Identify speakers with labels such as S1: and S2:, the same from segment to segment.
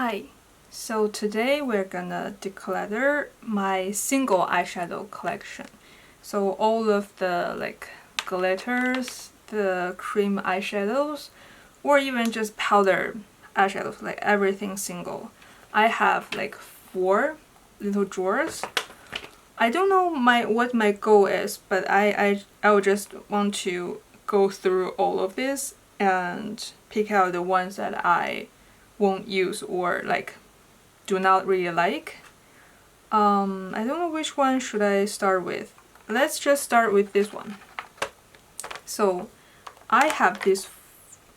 S1: Hi, so today we're gonna declutter my single eyeshadow collection. So all of the glitters, the cream eyeshadows, or even just powder eyeshadows, like everything single. I have like 4 little drawers. I don't know what my goal is, but I would just want to go through all of this and pick out the ones that I won't use or do not really like. I don't know which one should I start with. Let's just start with this one. So I have these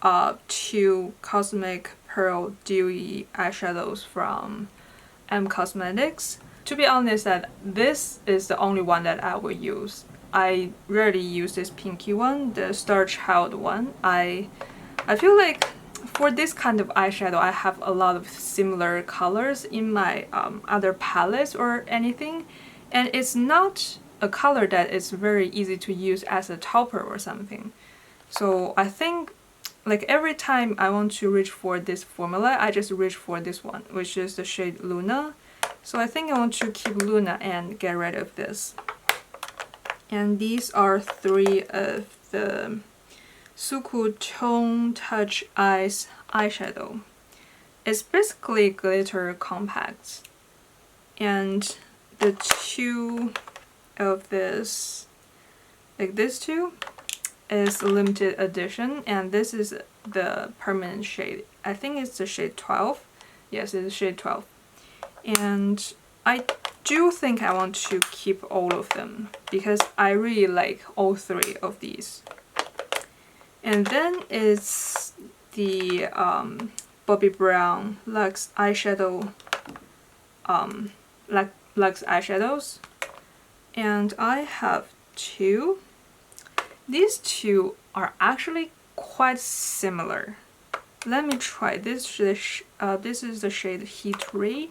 S1: 2 Cosmic Pearl Dewy eyeshadows from Cosmetics. To be honest, that this is the only one that I will use. I rarely use this pinky one, the Star Child one. I feel like for this kind of eyeshadow, I have a lot of similar colors in my other palettes or anything, and it's not a color that is very easy to use as a topper or something. So I think every time I want to reach for this formula, I just reach for this one, which is the shade Luna. So I think I want to keep Luna and get rid of this. And these are 3 of the SUQQU Tone Touch Eyes eyeshadow. It's basically glitter compacts. And the 2 of this, this 2, is limited edition, and this is the permanent shade. I think it's the shade 12. Yes, it's shade 12. And I do think I want to keep all of them because I really like all 3 of these. And then it's the Bobbi Brown Luxe Eyeshadow, Luxe Eyeshadows. And I have 2. These 2 are actually quite similar. Let me try this. This is the shade Heat Ray.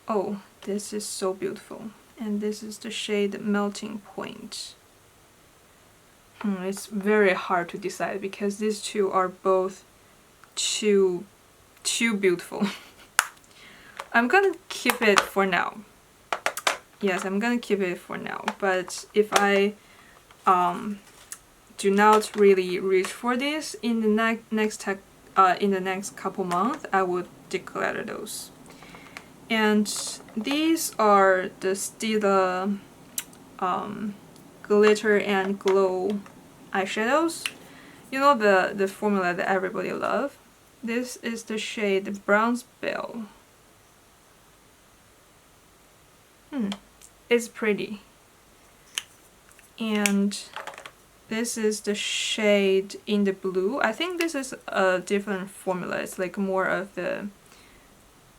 S1: Oh, this is so beautiful. And this is the shade Melting Point. It's very hard to decide because these 2 are both too beautiful. I'm gonna keep it for now. Yes, I'm gonna keep it for now. But if I do not really reach for this in the next couple months, I would declutter those. And these are the Stila Glitter and Glow eyeshadows. You know the formula that everybody loves. This is the shade Bronze Bell. It's pretty. And this is the shade In the Blue. I think this is a different formula. It's like more of the...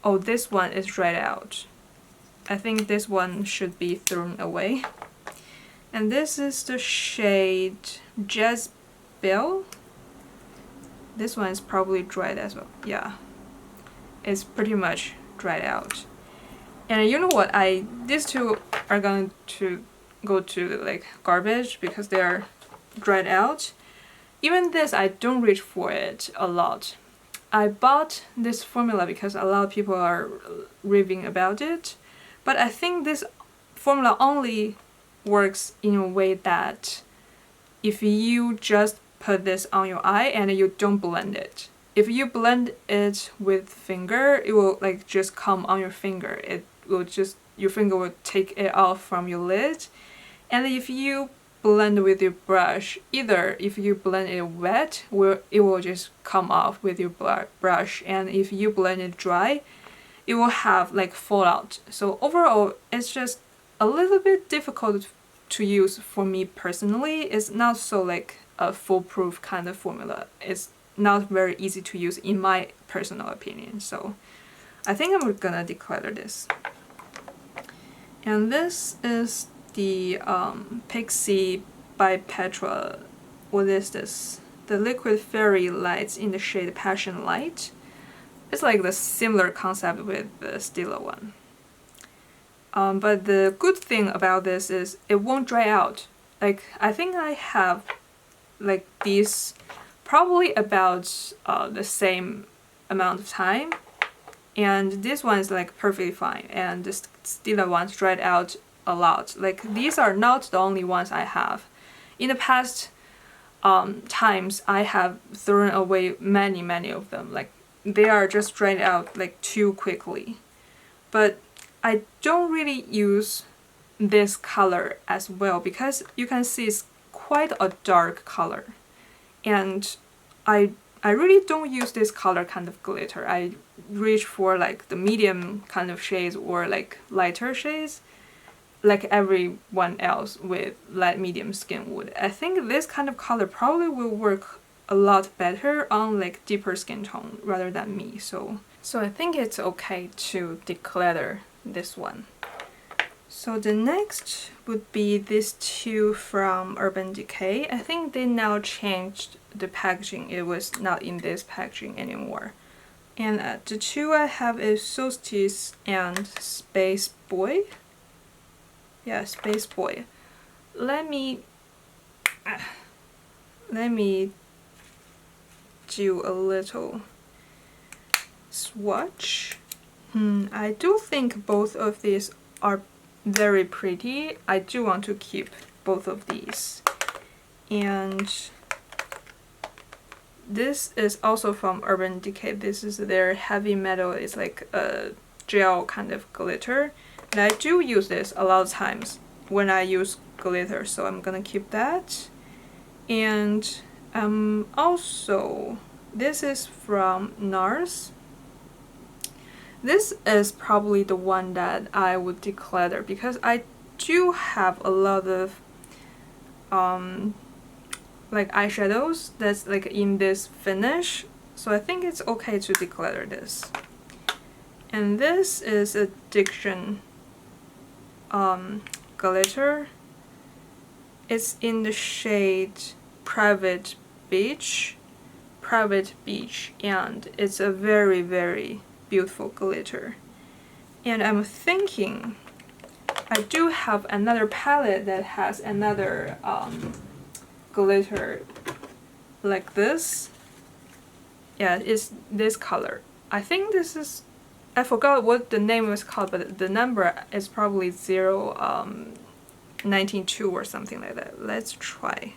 S1: Oh, this one is dried out. I think this one should be thrown away. And this is the shade Jezebel. This one is probably dried as well. Yeah, it's pretty much dried out. And you know what? These 2 are going to go to garbage because they are dried out. Even this, I don't reach for it a lot. I bought this formula because a lot of people are raving about it, but I think this formula only works in a way that if you just put this on your eye and you don't blend it. If you blend it with finger, it will just come on your finger. It will your finger will take it off from your lid. And if you blend with your brush, either if you blend it wet, it will just come off with your brush, and if you blend it dry, it will have fallout. So overall, it's just a little bit difficult to use for me personally. It's not so a foolproof kind of formula. It's not very easy to use in my personal opinion. So I think I'm gonna declutter this. And this is the Pixie by Petra. What is this? The Liquid Fairy Lights in the shade Passion Light. It's the similar concept with the Stila one. But the good thing about this is it won't dry out. I think I have these probably about the same amount of time, and this one is like perfectly fine, and the Stila ones dried out a lot. Like these are not the only ones I have. In the past times, I have thrown away many of them. Like they are just dried out like too quickly. But I don't really use this color as well because you can see it's quite a dark color, and I really don't use this color kind of glitter. I reach for like the medium kind of shades or like lighter shades, like everyone else with light medium skin would. I think this kind of color probably will work a lot better on like deeper skin tone rather than me. So I think it's okay to declutter this one. So the next would be these two from Urban Decay. I think they now changed the packaging. It was not in this packaging anymore. And the two I have is Solstice and Space Boy. Yeah, Space Boy. Let me do a little swatch. I do think both of these are very pretty. I do want to keep both of these. And this is also from Urban Decay. This is their heavy metal. It's like a gel kind of glitter. And I do use this a lot of times when I use glitter, so I'm gonna keep that. And also, this is from NARS. This is probably the one that I would declutter because I do have a lot of like eyeshadows that's like in this finish, so I think it's okay to declutter this. And this is Addiction glitter. It's in the shade Private Beach, and it's a very beautiful glitter. And I'm thinking I do have another palette that has another glitter like this. Yeah, it's this color. I think this is, I forgot what the name was called, but the number is probably 092 or something like that. Let's try.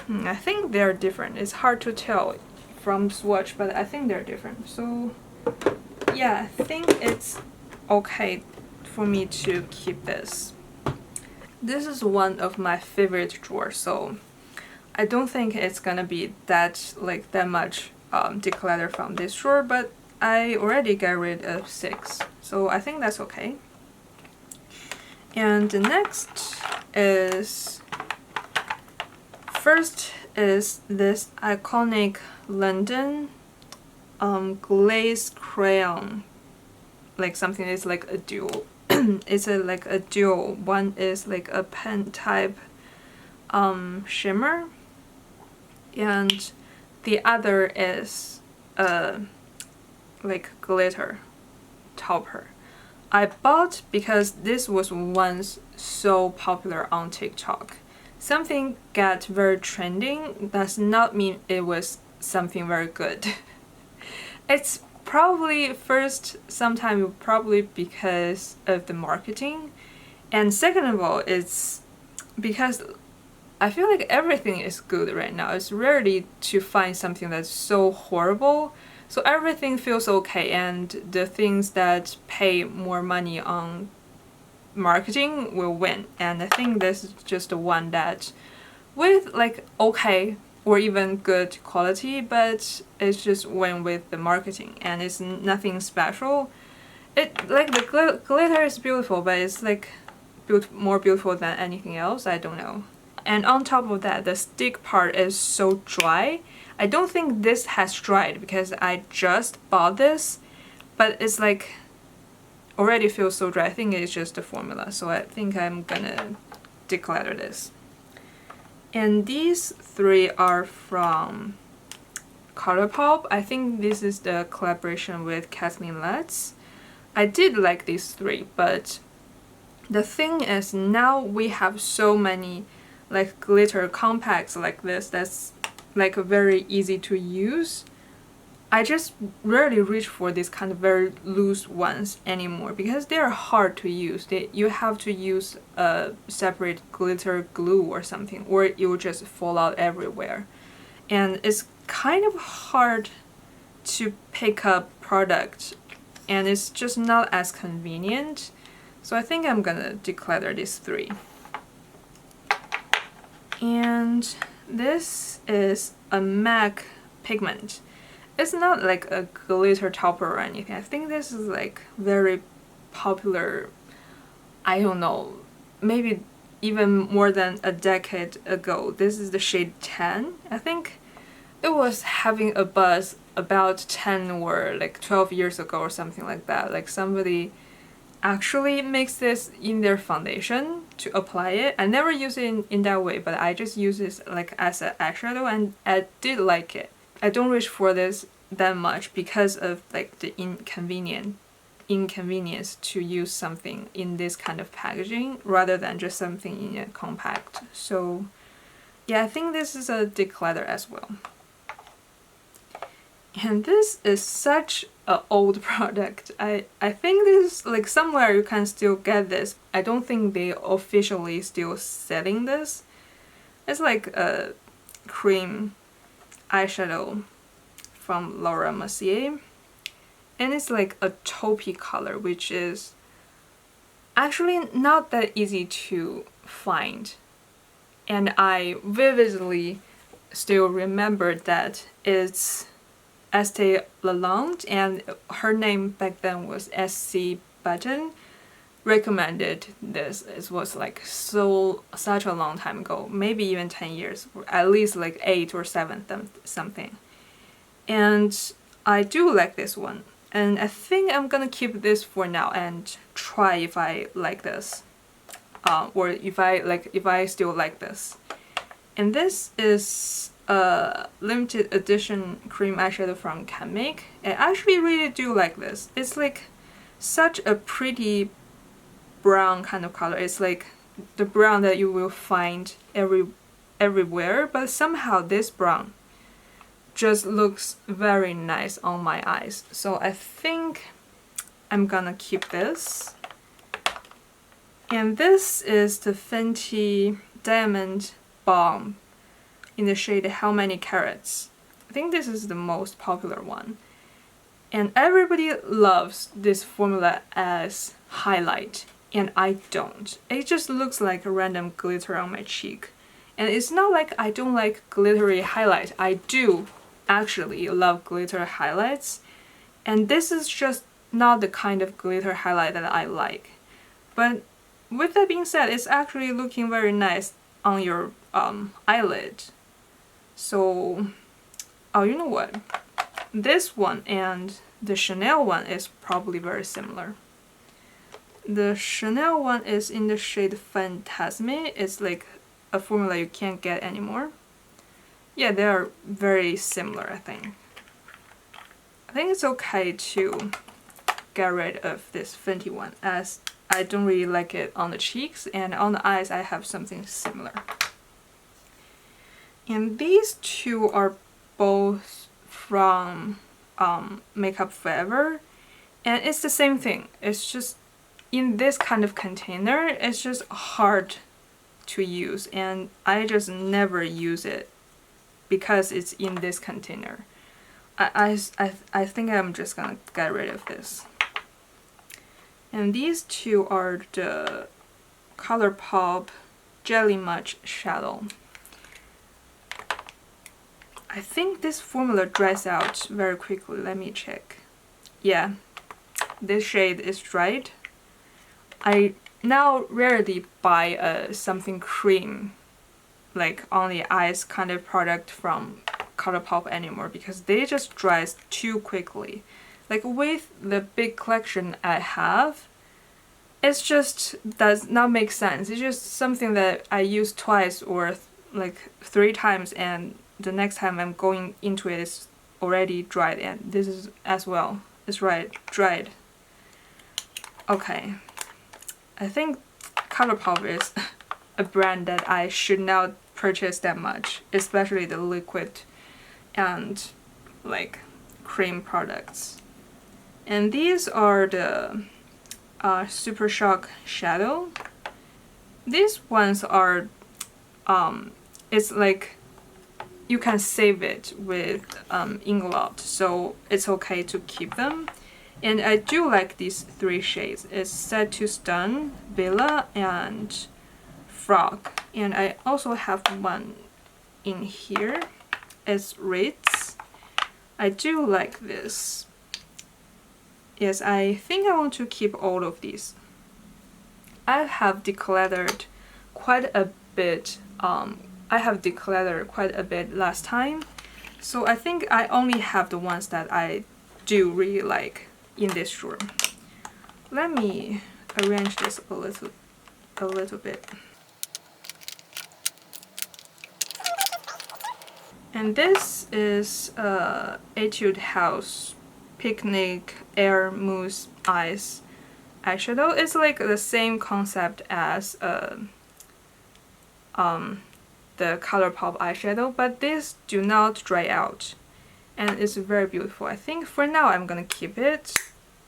S1: I think they're different. It's hard to tell from swatch, but I think they're different. So yeah, I think it's okay for me to keep this. This is one of my favorite drawers, so I don't think it's gonna be that much declutter from this drawer, but I already got rid of 6, so I think that's okay. And the next is, first is this iconic London glaze crayon, like something that's like a dual. It's like a dual. One is like a pen type shimmer, and the other is like glitter topper. I bought because this was once so popular on TikTok. Something got very trending does not mean it was something very good. It's probably probably because of the marketing, and second of all, it's because I feel like everything is good right now. It's rarely to find something that's so horrible. So everything feels okay, and the things that pay more money on marketing will win. And I think this is just the one that with like okay or even good quality, but it's just win with the marketing, and it's nothing special. It like the glitter is beautiful, but it's like more beautiful than anything else. I don't know. And on top of that, the stick part is so dry. I don't think this has dried because I just bought this, but it's like already feels so dry. I think it's just the formula, so I think I'm gonna declutter this. And these 3 are from Colourpop. I think this is the collaboration with Kathleen Lutz. I did like these 3, but the thing is now we have so many like glitter compacts like this that's like very easy to use. I just rarely reach for these kind of very loose ones anymore because they are hard to use. You have to use a separate glitter glue or something, or it will just fall out everywhere. And it's kind of hard to pick up product, and it's just not as convenient. So I think I'm gonna declutter these three. And this is a MAC pigment. It's not like a glitter topper or anything. I think this is like very popular, I don't know, maybe even more than a decade ago. This is the shade 10. I think it was having a buzz about 10 or like 12 years ago or something like that. Like somebody actually makes this in their foundation to apply it. I never use it in that way, but I just use this like as an eyeshadow, and I did like it. I don't reach for this that much because of like the inconvenience to use something in this kind of packaging rather than just something in a compact. So yeah, I think this is a declutter as well. And this is such an old product. I think this, like, somewhere you can still get this. I don't think they officially still selling this. It's like a cream eyeshadow from Laura Mercier. And it's like a taupey color, which is actually not that easy to find. And I vividly still remember that it's Estee Lalonde, and her name back then was SC Button, recommended this. It was like such a long time ago, maybe even 10 years, or at least like 8 or 7 something. And I do like this one, and I think I'm gonna keep this for now and try if I like this, or if I still like this. And this is a limited edition cream eyeshadow from Can Make. I actually really do like this. It's like such a pretty brown kind of color. It's like the brown that you will find everywhere, but somehow this brown just looks very nice on my eyes. So I think I'm gonna keep this. And this is the Fenty Diamond Balm in the shade How Many Carats. I think this is the most popular one. And everybody loves this formula as highlight, and I don't. It just looks like a random glitter on my cheek. And it's not like I don't like glittery highlight. I do actually love glitter highlights. And this is just not the kind of glitter highlight that I like. But with that being said, it's actually looking very nice on your eyelid. So, oh, you know what? This one and the Chanel one is probably very similar. The Chanel one is in the shade Fantasme. It's like a formula you can't get anymore. Yeah, they are very similar, I think. I think it's okay to get rid of this Fenty one, as I don't really like it on the cheeks, and on the eyes I have something similar. And these two are both from Makeup Forever, and it's the same thing. It's just in this kind of container, it's just hard to use, and I just never use it because it's in this container. I think I'm just gonna get rid of this. And these two are the ColourPop Jelly Much Shadow. I think this formula dries out very quickly. Let me check. Yeah, this shade is dried. I now rarely buy something cream, like on the eyes kind of product from ColourPop anymore, because they just dries too quickly. Like with the big collection I have, it just does not make sense. It's just something that I use twice or like 3 times, and the next time I'm going into it, it's already dried, and this is as well. It's dried. Okay. I think ColourPop is a brand that I should not purchase that much, especially the liquid and like cream products. And these are the Super Shock Shadow. These ones are, it's like you can save it with Inglot, so it's okay to keep them. And I do like these three shades. It's Set to Stun, Villa, and Frog. And I also have one in here. It's Ritz. I do like this. Yes, I think I want to keep all of these. I have decluttered quite a bit. I have decluttered quite a bit last time, so I think I only have the ones that I do really like in this drawer. Let me arrange this a little bit. And this is Etude House Picnic Air Mousse Eyes eyeshadow. It's like the same concept as the ColourPop eyeshadow, but these do not dry out, and it's very beautiful. I think for now I'm gonna keep it,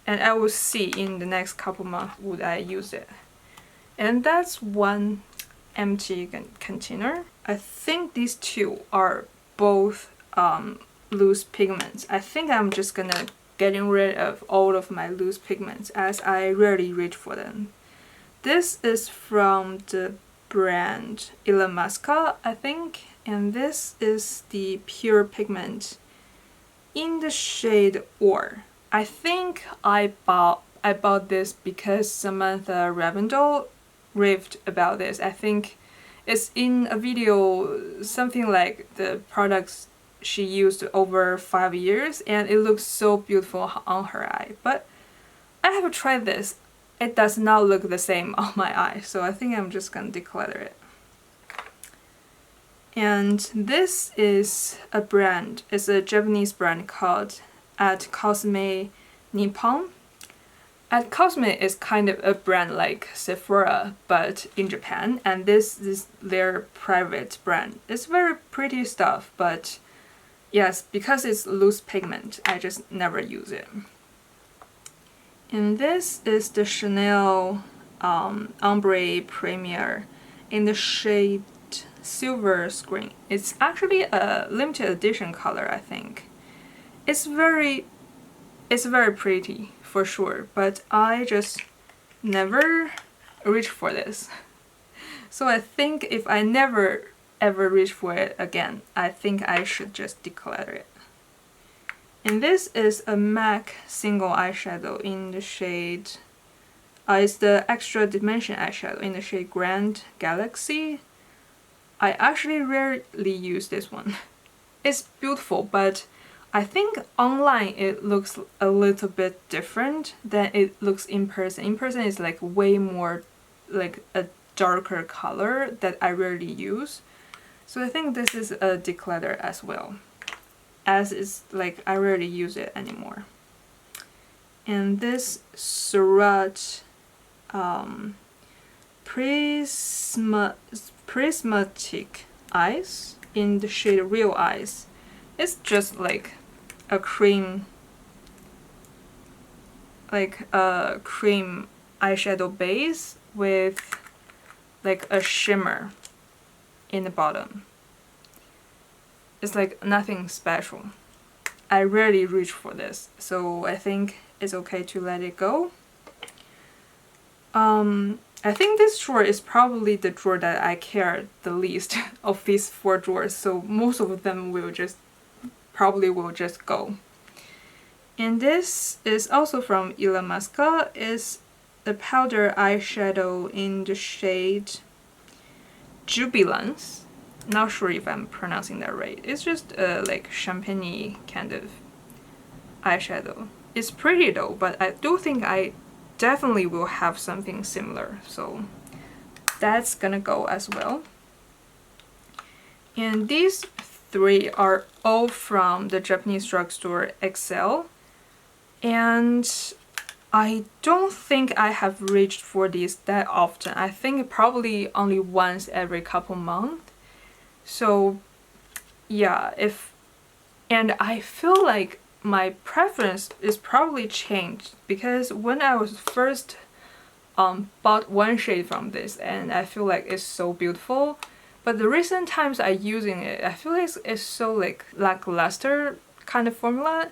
S1: and I will see in the next couple months would I use it. And that's one empty container. I think these two are both loose pigments. I think I'm just gonna getting rid of all of my loose pigments as I rarely reach for them. This is from the brand Illamasqua, I think, and this is the pure pigment in the shade Ore. I think I bought this because Samantha Ravindell raved about this. I think it's in a video, something like the products she used over 5 years, and it looks so beautiful on her eye. But I have tried this. It does not look the same on my eye, so I think I'm just gonna declutter it. And this is a brand. It's a Japanese brand called At Cosme Nippon. At Cosme is kind of a brand like Sephora, but in Japan, and this is their private brand. It's very pretty stuff, but yes, because it's loose pigment, I just never use it. And this is the Chanel Ombre Premier in the shade Silver Screen. It's actually a limited edition color, I think. It's very pretty for sure, but I just never reach for this. So I think if I never ever reach for it again, I think I should just declutter it. And this is a MAC single eyeshadow in the shade, it's the Extra Dimension eyeshadow in the shade Grand Galaxy. I actually rarely use this one. It's beautiful, but I think online it looks a little bit different than it looks in person. In person it's like way more like a darker color that I rarely use. So I think this is a declutter as well, as it's like I rarely use it anymore. And this Surat Prismatic Eyes in the shade Real Eyes. It's just like a cream, eyeshadow base with like a shimmer in the bottom. It's like nothing special. I rarely reach for this, so I think it's okay to let it go. I think this drawer is probably the drawer that I care the least of these 4 drawers, so most of them will probably just go. And this is also from Illamasqua. It's a powder eyeshadow in the shade Jubilance. Not sure if I'm pronouncing that right. It's just like champagne kind of eyeshadow. It's pretty though, but I do think I definitely will have something similar, so that's gonna go as well. And these 3 are all from the Japanese drugstore Excel, and I don't think I have reached for these that often. I think probably only once every couple months. So yeah, and I feel like my preference is probably changed because when I was first bought one shade from this, and I feel like it's so beautiful, but the recent times I using it, I feel like it's so like lackluster kind of formula.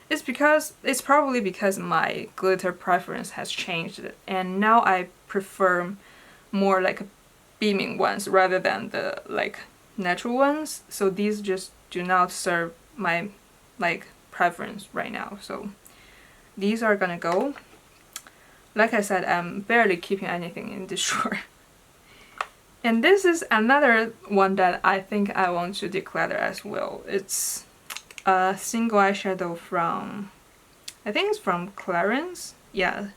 S1: It's probably because my glitter preference has changed, and now I prefer more like beaming ones rather than the like natural ones. So these just do not serve my like preference right now. So these are gonna go. Like I said, I'm barely keeping anything in this drawer. And this is another one that I think I want to declutter as well. It's a single eyeshadow from, I think it's from Clarins. Yeah,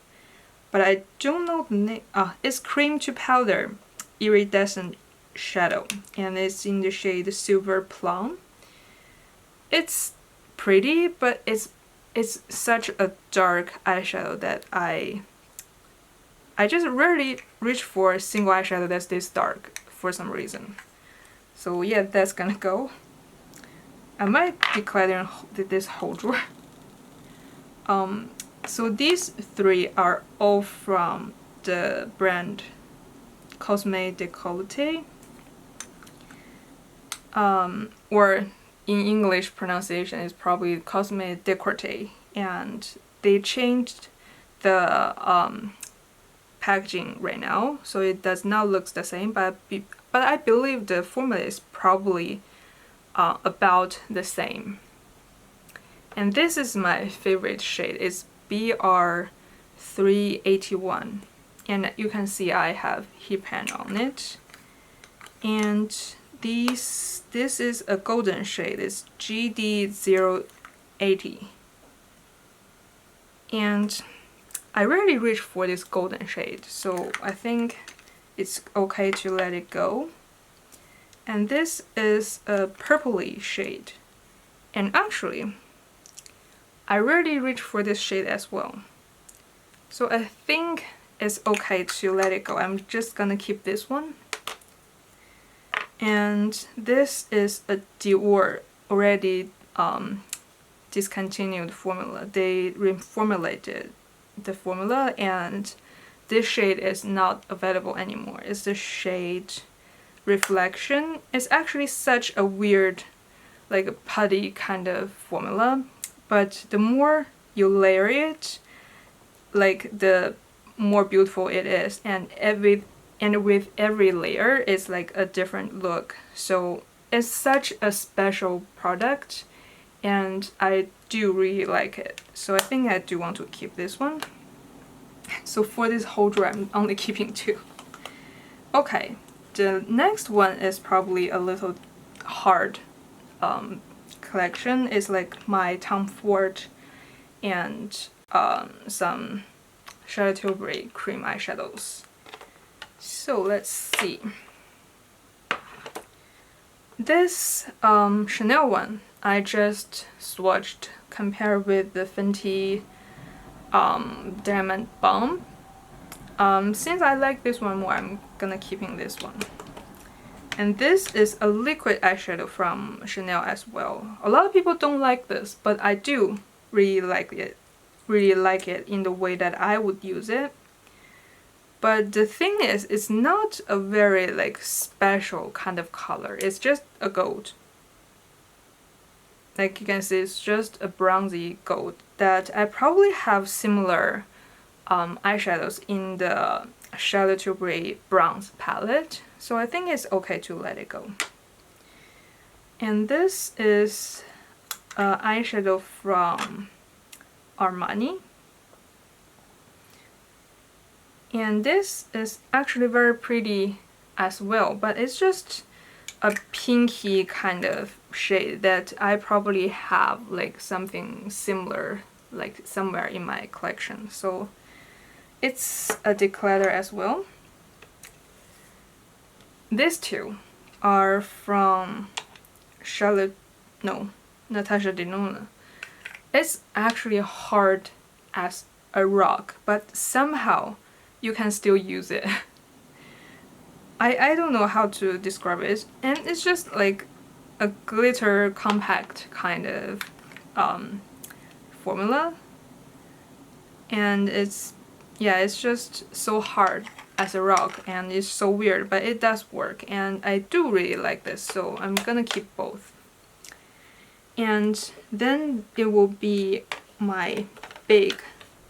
S1: but I don't know the name. It's Cream to Powder Iridescent Shadow, and it's in the shade Silver Plum. It's pretty, but it's such a dark eyeshadow that I just rarely reach for a single eyeshadow that's this dark for some reason. So yeah, that's gonna go. I might declutter this whole drawer. So these three are all from the brand Cosme Décolleté, or in English pronunciation is probably Cosme Décolleté, and they changed the packaging right now, so it does not look the same, but I believe the formula is probably about the same. And this is my favorite shade. It's BR381, and you can see I have heat pan on it. And this is a golden shade. It's GD080, and I rarely reach for this golden shade, so I think it's okay to let it go. And this is a purpley shade, and actually I rarely reach for this shade as well, so I think it's okay to let it go. I'm just gonna keep this one. And this is a Dior already discontinued formula. They reformulated the formula, and this shade is not available anymore. It's the shade Reflection. It's actually such a weird, like a putty kind of formula, but the more you layer it, like the more beautiful it is, and with every layer it's like a different look. So it's such a special product, and I do really like it. So I think I do want to keep this one. So for this whole drawer, I'm only keeping two. Okay, the next one is probably a little hard collection. It's like my Tom Ford and some Charlotte Tilbury cream eyeshadows. So let's see. This Chanel one, I just swatched, compared with the Fenty Diamond Bomb. Since I like this one more, I'm gonna keeping this one. And this is a liquid eyeshadow from Chanel as well. A lot of people don't like this, but I do really like it. Really like it in the way that I would use it. But the thing is, it's not a very like special kind of color. It's just a gold. Like you can see, it's just a bronzy gold that I probably have similar eyeshadows in the Charlotte Tilbury bronze palette. So I think it's okay to let it go. And this is an eyeshadow from Armani. And this is actually very pretty as well, but it's just a pinky kind of shade that I probably have like something similar like somewhere in my collection. So it's a declutter as well. These two are from Natasha Denona. It's actually hard as a rock, but somehow you can still use it. I don't know how to describe it, and it's just like a glitter compact kind of formula, and it's just so hard as a rock, and it's so weird, but it does work, and I do really like this, so I'm gonna keep both. And then it will be my big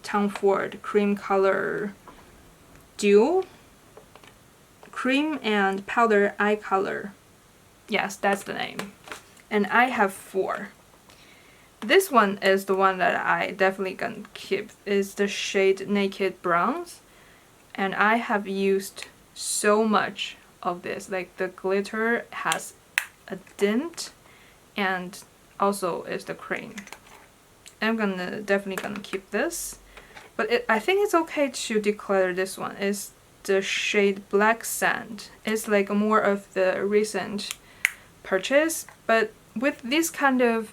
S1: Tom Ford cream color duo, cream and powder eye color. Yes, that's the name. And I have 4. This one is the one that I definitely gonna keep. It's the shade Naked Browns. And I have used so much of this. Like the glitter has a dent, and also is the cream. I'm definitely gonna keep this. But I think it's okay to declutter this one. It's the shade Black Sand. It's like more of the recent purchase, but with this kind of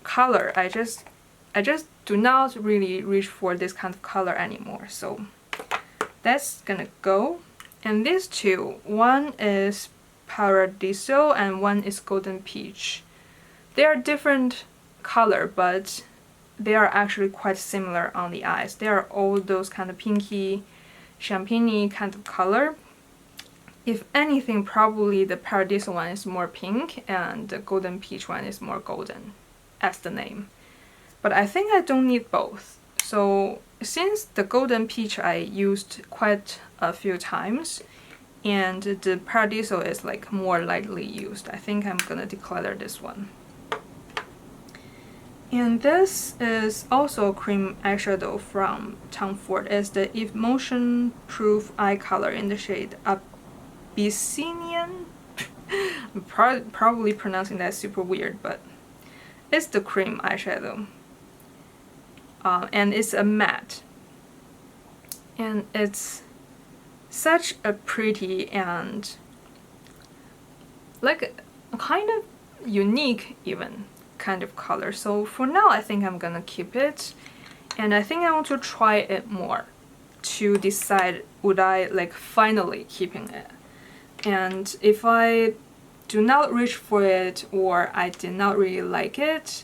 S1: color, I just do not really reach for this kind of color anymore. So that's gonna go. And these two, one is Paradiso and one is Golden Peach. They are different color, but they are actually quite similar on the eyes. They are all those kind of pinky, champagne kind of color. If anything, probably the Paradiso one is more pink and the Golden Peach one is more golden, as the name. But I think I don't need both. So since the Golden Peach I used quite a few times, and the Paradiso is like more lightly used, I think I'm gonna declutter this one. And this is also a cream eyeshadow from Tom Ford. It's the Emotion Proof Eye Color in the shade Abyssinian. I'm probably pronouncing that super weird, but it's the cream eyeshadow. And it's a matte. And it's such a pretty and like a kind of unique even kind of color. So for now I think I'm gonna keep it, and I think I want to try it more to decide would I like finally keeping it. And if I do not reach for it or I did not really like it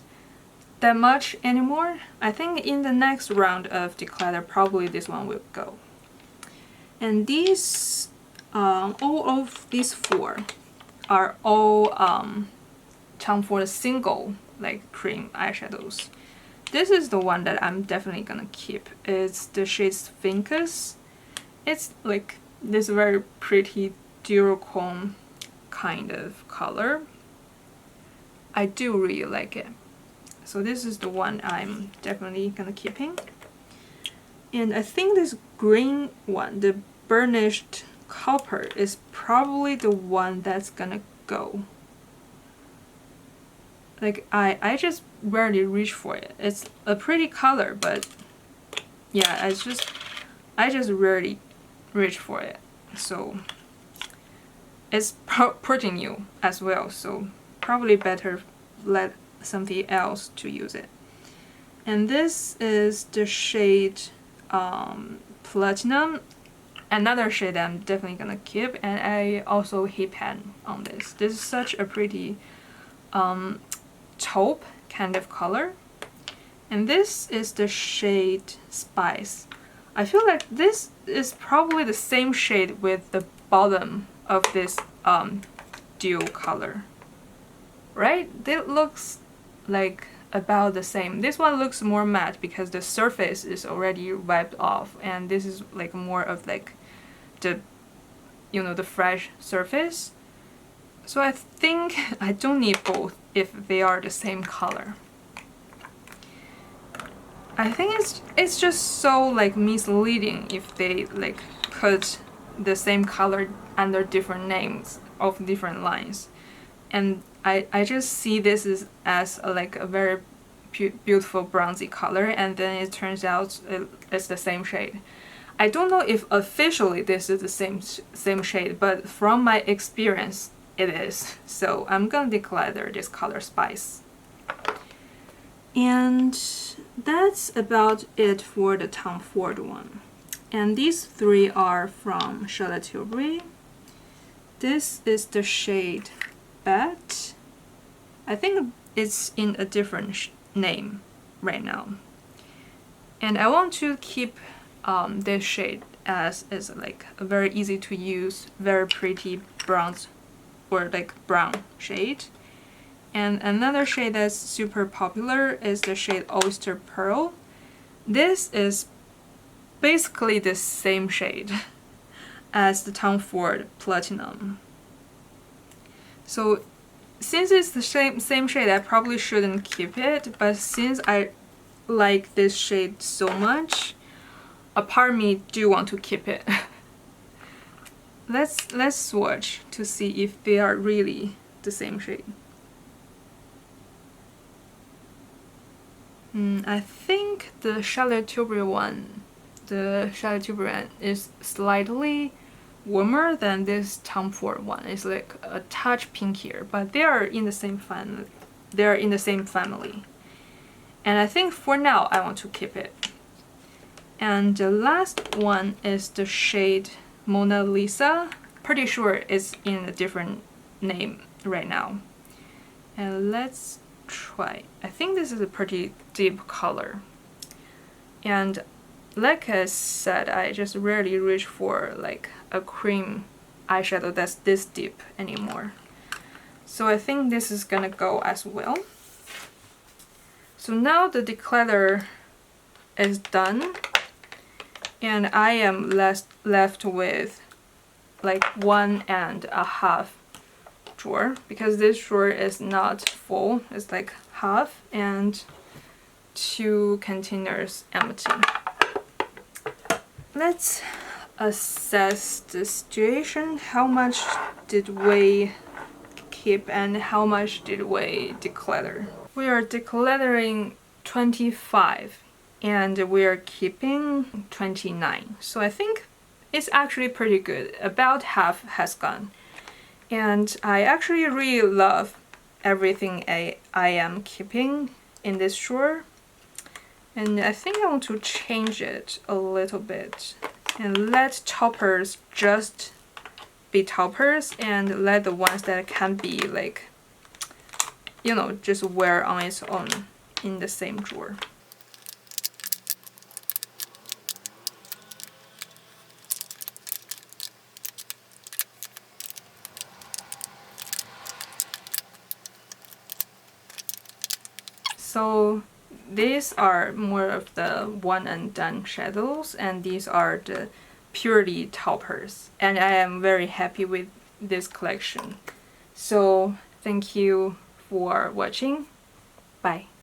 S1: that much anymore, I think in the next round of declutter probably this one will go. And these all of these 4 are all Tom Ford single like cream eyeshadows. This is the one that I'm definitely gonna keep. It's the shade Sphinx. It's like this very pretty duochrome kind of color. I do really like it. So this is the one I'm definitely gonna keeping. And I think this green one, the burnished copper, is probably the one that's gonna go. Like I just rarely reach for it. It's a pretty color, but yeah, I just rarely reach for it. So it's pretty new as well, so probably better let something else to use it. And this is the shade Platinum, another shade I'm definitely gonna keep, and I also hit pan on this. This is such a pretty taupe kind of color. And this is the shade Spice. I feel like this is probably the same shade with the bottom of this duo color, right? It looks like about the same. This one looks more matte because the surface is already wiped off, and this is like more of like the, you know, the fresh surface. So I think I don't need both if they are the same color. I think it's just so like misleading if they like put the same color under different names of different lines. And I just see this as like a very beautiful bronzy color, and then it turns out it's the same shade. I don't know if officially this is the same shade, but from my experience it is. So I'm gonna declutter this color Spice. And that's about it for the Tom Ford one. And these 3 are from Charlotte Tilbury. This is the shade Bat. I think it's in a different name right now. And I want to keep this shade as like a very easy to use, very pretty bronze or like brown shade. And another shade that's super popular is the shade Oyster Pearl. This is basically the same shade as the Tom Ford Platinum. So since it's the same shade, I probably shouldn't keep it, but since I like this shade so much, a part of me do want to keep it. Let's swatch to see if they are really the same shade. I think the Charlotte Tilbury one, is slightly warmer than this Tom Ford one. It's like a touch pinkier, but they are in the same family. They are in the same family. And I think for now I want to keep it. And the last one is the shade Mona Lisa. Pretty sure it's in a different name right now. And let's try. I think this is a pretty deep color. And like I said, I just rarely reach for like a cream eyeshadow that's this deep anymore. So I think this is gonna go as well. So now the declutter is done, and I am left with like 1.5 drawer, because this drawer is not full, it's like half, and 2 containers empty. Let's assess the situation. How much did we keep and how much did we declutter? We are decluttering 25 and we are keeping 29. So I think it's actually pretty good. About half has gone. And I actually really love everything I am keeping in this drawer. And I think I want to change it a little bit and let toppers just be toppers and let the ones that can be like, you know, just wear on its own in the same drawer. So these are more of the one and done shadows, and these are the purely toppers. And I am very happy with this collection. So thank you for watching. Bye.